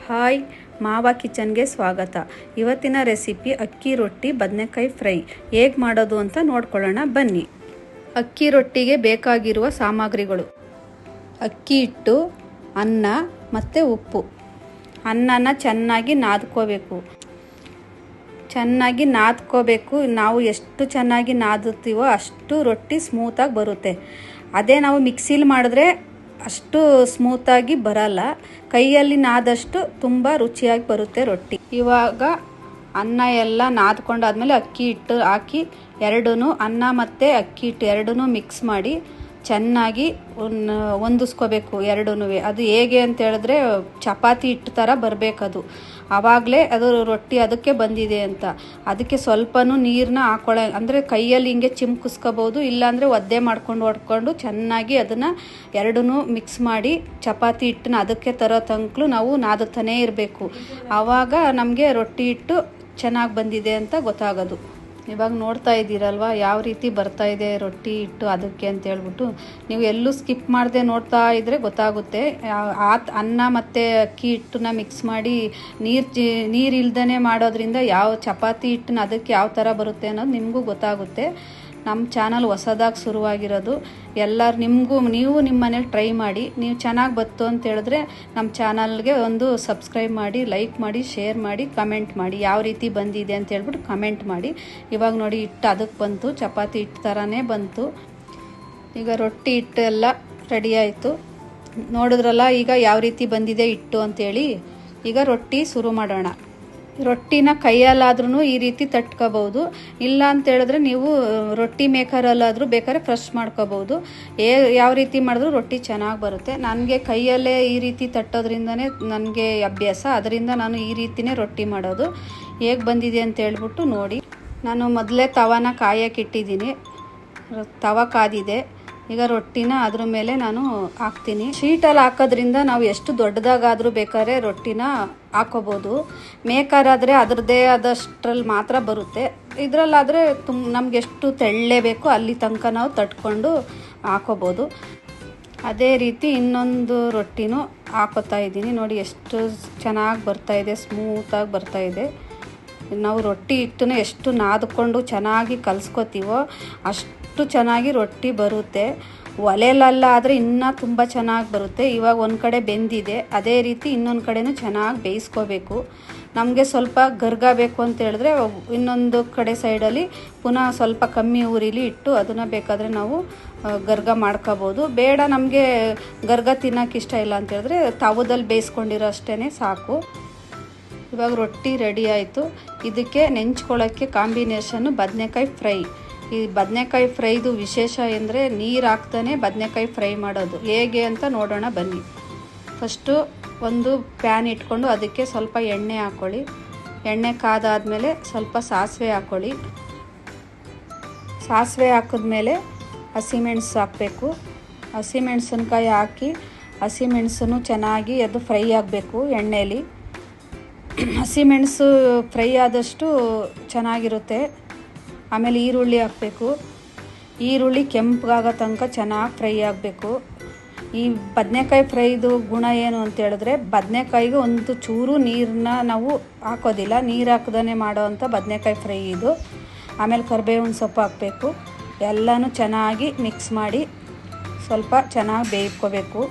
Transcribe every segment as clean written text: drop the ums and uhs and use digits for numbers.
Hi, ಮಾವ ಕಿಚನ್ಗೆ ಸ್ವಾಗತ. ಇವತ್ತಿನ ರೆಸಿಪಿ ಅಕ್ಕಿ ರೊಟ್ಟಿ ಬದನೆಕಾಯಿ ಫ್ರೈ ಹೇಗೆ ಮಾಡೋದು ಅಂತ ನೋಡ್ಕೊಳ್ಳೋಣ ಬನ್ನಿ. ಅಕ್ಕಿ ರೊಟ್ಟಿಗೆ ಬೇಕಾಗಿರುವ ಸಾಮಗ್ರಿಗಳು: ಅಕ್ಕಿ ಹಿಟ್ಟು, ಅನ್ನ ಮತ್ತು ಉಪ್ಪು. ಅನ್ನನ ಚೆನ್ನಾಗಿ ನಾದ್ಕೋಬೇಕು. ನಾವು ಎಷ್ಟು ಚೆನ್ನಾಗಿ ನಾದುತ್ತೀವೋ ಅಷ್ಟು ರೊಟ್ಟಿ ಸ್ಮೂತಾಗಿ ಬರುತ್ತೆ. ಅದೇ ನಾವು ಮಿಕ್ಸಿಲಿ ಮಾಡಿದ್ರೆ ಅಷ್ಟು ಸ್ಮೂತಾಗಿ ಬರಲ್ಲ. ಕೈಯಲ್ಲಿ ನಾದಷ್ಟು ತುಂಬ ರುಚಿಯಾಗಿ ಬರುತ್ತೆ ರೊಟ್ಟಿ. ಇವಾಗ ಅನ್ನ ಎಲ್ಲ ನಾದ್ಕೊಂಡಾದ್ಮೇಲೆ ಅಕ್ಕಿ ಹಿಟ್ಟು ಹಾಕಿ ಅನ್ನ ಮತ್ತು ಅಕ್ಕಿ ಹಿಟ್ಟು ಎರಡೂ ಮಿಕ್ಸ್ ಮಾಡಿ ಚೆನ್ನಾಗಿ ಹೊಂದಿಸ್ಕೋಬೇಕು ಎರಡೂ. ಅದು ಹೇಗೆ ಅಂತ ಹೇಳಿದ್ರೆ ಚಪಾತಿ ಹಿಟ್ಟು ಥರ ಬರಬೇಕದು. ಆವಾಗಲೇ ಅದು ರೊಟ್ಟಿ ಅದಕ್ಕೆ ಬಂದಿದೆ ಅಂತ. ಅದಕ್ಕೆ ಸ್ವಲ್ಪನೂ ನೀರನ್ನ ಅಂದರೆ ಕೈಯಲ್ಲಿ ಹಿಂಗೆ ಚಿಮ್ಕಿಸ್ಕೋಬೋದು, ಇಲ್ಲಾಂದರೆ ಒದ್ದೆ ಹೊಡ್ಕೊಂಡು ಚೆನ್ನಾಗಿ ಅದನ್ನು ಎರಡೂ ಮಿಕ್ಸ್ ಮಾಡಿ ಚಪಾತಿ ಹಿಟ್ಟನ್ನ ಅದಕ್ಕೆ ತರೋ ತನಕಲೂ ನಾವು ನಾದುತ್ತಾನೇ ಇರಬೇಕು. ಆವಾಗ ನಮಗೆ ರೊಟ್ಟಿ ಹಿಟ್ಟು ಚೆನ್ನಾಗಿ ಬಂದಿದೆ ಅಂತ ಗೊತ್ತಾಗೋದು. ಇವಾಗ ನೋಡ್ತಾ ಇದ್ದೀರಲ್ವ ಯಾವ ರೀತಿ ಬರ್ತಾ ಇದೆ ರೊಟ್ಟಿ ಹಿಟ್ಟು ಅದಕ್ಕೆ ಅಂತ ಹೇಳ್ಬಿಟ್ಟು. ನೀವು ಎಲ್ಲೂ ಸ್ಕಿಪ್ ಮಾಡದೆ ನೋಡ್ತಾ ಇದ್ದರೆ ಗೊತ್ತಾಗುತ್ತೆ. ಅನ್ನ ಮತ್ತು ಅಕ್ಕಿ ಹಿಟ್ಟನ್ನ ಮಿಕ್ಸ್ ಮಾಡಿ ನೀರು ಇಲ್ದೇ ಮಾಡೋದ್ರಿಂದ ಯಾವ ಚಪಾತಿ ಹಿಟ್ಟನ್ನ ಅದಕ್ಕೆ ಯಾವ ಥರ ಬರುತ್ತೆ ಅನ್ನೋದು ನಿಮಗೂ ಗೊತ್ತಾಗುತ್ತೆ. ನಮ್ಮ ಚಾನಲ್ ಹೊಸದಾಗಿ ಶುರುವಾಗಿರೋದು. ನೀವು ನಿಮ್ಮ ಮನೇಲಿ ಟ್ರೈ ಮಾಡಿ. ನೀವು ಚೆನ್ನಾಗಿ ಬಂತು ಅಂತ ಹೇಳಿದ್ರೆ ನಮ್ಮ ಚಾನಲ್ಗೆ ಒಂದು ಸಬ್ಸ್ಕ್ರೈಬ್ ಮಾಡಿ, ಲೈಕ್ ಮಾಡಿ, ಶೇರ್ ಮಾಡಿ, ಕಮೆಂಟ್ ಮಾಡಿ. ಯಾವ ರೀತಿ ಬಂದಿದೆ ಅಂತ ಹೇಳ್ಬಿಟ್ಟು ಕಮೆಂಟ್ ಮಾಡಿ. ಇವಾಗ ನೋಡಿ ಹಿಟ್ಟು ಅದಕ್ಕೆ ಬಂತು, ಚಪಾತಿ ಹಿಟ್ಟು ಥರನೇ ಬಂತು. ಈಗ ರೊಟ್ಟಿ ಹಿಟ್ಟು ಎಲ್ಲ ರೆಡಿ ಆಯಿತು. ನೋಡಿದ್ರಲ್ಲ ಈಗ ಯಾವ ರೀತಿ ಬಂದಿದೆ ಹಿಟ್ಟು ಅಂತೇಳಿ. ಈಗ ರೊಟ್ಟಿ ಶುರು ಮಾಡೋಣ. ರೊಟ್ಟಿನ ಕೈಯಲ್ಲಾದ್ರೂ ಈ ರೀತಿ ತಟ್ಕೋಬಹುದು. ಇಲ್ಲ ಅಂತ ಹೇಳಿದ್ರೆ ನೀವು ರೊಟ್ಟಿ ಮೇಕರಲ್ಲಾದರೂ ಬೇಕಾದ್ರೆ ಫ್ರೆಶ್ ಮಾಡ್ಕೋಬಹುದು. ಯಾವ ರೀತಿ ಮಾಡಿದ್ರೂ ರೊಟ್ಟಿ ಚೆನ್ನಾಗಿ ಬರುತ್ತೆ. ನನಗೆ ಕೈಯಲ್ಲೇ ಈ ರೀತಿ ತಟ್ಟೋದ್ರಿಂದನೇ ನನಗೆ ಅಭ್ಯಾಸ. ಅದರಿಂದ ನಾನು ಈ ರೀತಿನೇ ರೊಟ್ಟಿ ಮಾಡೋದು. ಹೇಗೆ ಬಂದಿದೆ ಅಂತ ಹೇಳ್ಬಿಟ್ಟು ನೋಡಿ. ನಾನು ಮೊದಲೇ ತವಾನ ಕಾಯಕ್ಕಿಟ್ಟಿದ್ದೀನಿ. ತವ ಕಾದಿದೆ. ಈಗ ರೊಟ್ಟಿನ ಅದ್ರ ಮೇಲೆ ನಾನು ಹಾಕ್ತೀನಿ. ಶೀಟಲ್ಲಿ ಹಾಕೋದ್ರಿಂದ ನಾವು ಎಷ್ಟು ದೊಡ್ಡದಾಗಾದರೂ ಬೇಕಾದ್ರೆ ರೊಟ್ಟಿನ ಹಾಕೋಬೋದು. ಮೇಕರಾದರೆ ಅದರದ್ದೇ ಆದಷ್ಟರಲ್ಲಿ ಮಾತ್ರ ಬರುತ್ತೆ. ಇದರಲ್ಲಾದರೆ ನಮ್ಗೆ ಎಷ್ಟು ತೆಳ್ಳೇ ಬೇಕೋ ಅಲ್ಲಿ ತನಕ ನಾವು ತಟ್ಕೊಂಡು ಹಾಕೋಬೋದು. ಅದೇ ರೀತಿ ಇನ್ನೊಂದು ರೊಟ್ಟಿನೂ ಹಾಕೋತಾ ಇದ್ದೀನಿ. ನೋಡಿ ಎಷ್ಟು ಚೆನ್ನಾಗಿ ಬರ್ತಾಯಿದೆ, ಸ್ಮೂತಾಗಿ ಬರ್ತಾಯಿದೆ. ನಾವು ರೊಟ್ಟಿ ಹಿಟ್ಟನ್ನ ಎಷ್ಟು ನಾದ್ಕೊಂಡು ಚೆನ್ನಾಗಿ ಕಲಿಸ್ಕೋತೀವೋ ಅಷ್ಟು ಚೆನ್ನಾಗಿ ರೊಟ್ಟಿ ಬರುತ್ತೆ. ಒಲೆಯಲ್ಲಾದರೆ ಇನ್ನೂ ತುಂಬ ಚೆನ್ನಾಗಿ ಬರುತ್ತೆ. ಇವಾಗ ಒಂದು ಕಡೆ ಬೆಂದಿದೆ, ಅದೇ ರೀತಿ ಇನ್ನೊಂದು ಕಡೆನೂ ಚೆನ್ನಾಗಿ ಬೇಯಿಸ್ಕೋಬೇಕು. ನಮಗೆ ಸ್ವಲ್ಪ ಗರ್ಗ ಬೇಕು ಅಂತ ಹೇಳಿದ್ರೆ ಇನ್ನೊಂದು ಕಡೆ ಸೈಡಲ್ಲಿ ಪುನಃ ಸ್ವಲ್ಪ ಕಮ್ಮಿ ಉರಿಲಿ ಇಟ್ಟು ಅದನ್ನು ಬೇಕಾದರೆ ನಾವು ಗರ್ಗ ಮಾಡ್ಕೋಬೋದು. ಬೇಡ ನಮಗೆ ಗರ್ಗ ತಿನ್ನೋಕೆ ಇಷ್ಟ ಇಲ್ಲ ಅಂತ ಹೇಳಿದ್ರೆ ತವದಲ್ಲಿ ಬೇಯಿಸ್ಕೊಂಡಿರೋ ಅಷ್ಟೇ ಸಾಕು. ಇವಾಗ ರೊಟ್ಟಿ ರೆಡಿ ಆಯಿತು. ಇದಕ್ಕೆ ನೆಂಚ್ಕೊಳ್ಳೋಕ್ಕೆ ಕಾಂಬಿನೇಷನ್ನು ಬದನೆಕಾಯಿ ಫ್ರೈ. ಈ ಬದನೆಕಾಯಿ ಫ್ರೈದು ವಿಶೇಷ ಎಂದರೆ ನೀರು ಹಾಕ್ತಾನೆ ಬದನೆಕಾಯಿ ಫ್ರೈ ಮಾಡೋದು. ಹೇಗೆ ಅಂತ ನೋಡೋಣ ಬನ್ನಿ. ಫಸ್ಟು ಒಂದು ಪ್ಯಾನ್ ಇಟ್ಕೊಂಡು ಅದಕ್ಕೆ ಸ್ವಲ್ಪ ಎಣ್ಣೆ ಹಾಕ್ಕೊಳ್ಳಿ. ಎಣ್ಣೆ ಕಾದಾದಮೇಲೆ ಸ್ವಲ್ಪ ಸಾಸಿವೆ ಹಾಕ್ಕೊಳ್ಳಿ. ಸಾಸಿವೆ ಹಾಕಿದ್ಮೇಲೆ ಹಸಿಮೆಣಸು ಹಾಕಬೇಕು. ಹಸಿಮೆಣಸಿನ್ಕಾಯಿ ಹಾಕಿ ಹಸಿಮೆಣಸನ್ನು ಚೆನ್ನಾಗಿ ಅದು ಫ್ರೈ ಆಗಬೇಕು ಎಣ್ಣೆಯಲ್ಲಿ. ಹಸಿಮೆಣಸು ಫ್ರೈ ಆದಷ್ಟು ಚೆನ್ನಾಗಿರುತ್ತೆ. ಆಮೇಲೆ ಈರುಳ್ಳಿ ಹಾಕಬೇಕು. ಈರುಳ್ಳಿ ಕೆಂಪಗಾಗೋ ತನಕ ಚೆನ್ನಾಗಿ ಫ್ರೈ ಆಗಬೇಕು. ಈ ಬದನೆಕಾಯಿ ಫ್ರೈದು ಗುಣ ಏನು ಅಂತ ಹೇಳಿದ್ರೆ ಬದನೆಕಾಯಿಗೆ ಒಂದು ಚೂರು ನೀರನ್ನ ನಾವು ಹಾಕೋದಿಲ್ಲ. ನೀರು ಹಾಕ್ದೇ ಮಾಡೋವಂಥ ಬದನೆಕಾಯಿ ಫ್ರೈ ಇದು. ಆಮೇಲೆ ಕರಿಬೇವಿನ ಸೊಪ್ಪು ಹಾಕಬೇಕು. ಎಲ್ಲನೂ ಚೆನ್ನಾಗಿ ಮಿಕ್ಸ್ ಮಾಡಿ ಸ್ವಲ್ಪ ಚೆನ್ನಾಗಿ ಬೇಯ್ಕೋಬೇಕು.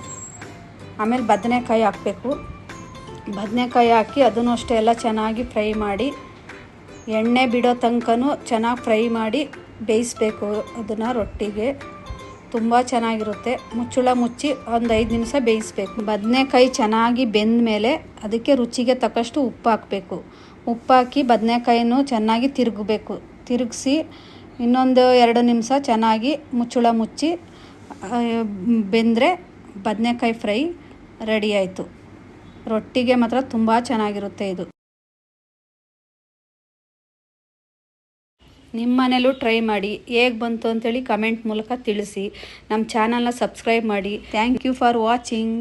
ಆಮೇಲೆ ಬದನೆಕಾಯಿ ಹಾಕಬೇಕು. ಬದನೆಕಾಯಿ ಹಾಕಿ ಅದನ್ನು ಅಷ್ಟೇ ಎಲ್ಲ ಚೆನ್ನಾಗಿ ಫ್ರೈ ಮಾಡಿ ಎಣ್ಣೆ ಬಿಡೋ ತನಕನೂ ಚೆನ್ನಾಗಿ ಫ್ರೈ ಮಾಡಿ ಬೇಯಿಸ್ಬೇಕು. ಅದನ್ನು ರೊಟ್ಟಿಗೆ ತುಂಬ ಚೆನ್ನಾಗಿರುತ್ತೆ. ಮುಚ್ಚಳ ಮುಚ್ಚಿ ಒಂದು 5 ನಿಮಿಷ ಬೇಯಿಸ್ಬೇಕು. ಬದನೆಕಾಯಿ ಚೆನ್ನಾಗಿ ಬೆಂದ ಮೇಲೆ ಅದಕ್ಕೆ ರುಚಿಗೆ ತಕ್ಕಷ್ಟು ಉಪ್ಪು ಹಾಕಬೇಕು. ಉಪ್ಪು ಹಾಕಿ ಬದನೆಕಾಯಿನೂ ಚೆನ್ನಾಗಿ ತಿರುಗಿಸಿ ಇನ್ನೊಂದು 2 ನಿಮಿಷ ಚೆನ್ನಾಗಿ ಮುಚ್ಚಳ ಮುಚ್ಚಿ ಬೆಂದರೆ ಬದನೆಕಾಯಿ ಫ್ರೈ ರೆಡಿ ಆಯಿತು. ರೊಟ್ಟಿಗೆ ಮಾತ್ರ ತುಂಬ ಚೆನ್ನಾಗಿರುತ್ತೆ ಇದು. ನಿಮ್ಮ ಮನೇಲೂ ಟ್ರೈ ಮಾಡಿ. ಹೇಗೆ ಬಂತು ಅಂತೇಳಿ ಕಮೆಂಟ್ ಮೂಲಕ ತಿಳಿಸಿ. ನಮ್ಮ ಚಾನಲ್ನ ಸಬ್ಸ್ಕ್ರೈಬ್ ಮಾಡಿ. Thank you for watching.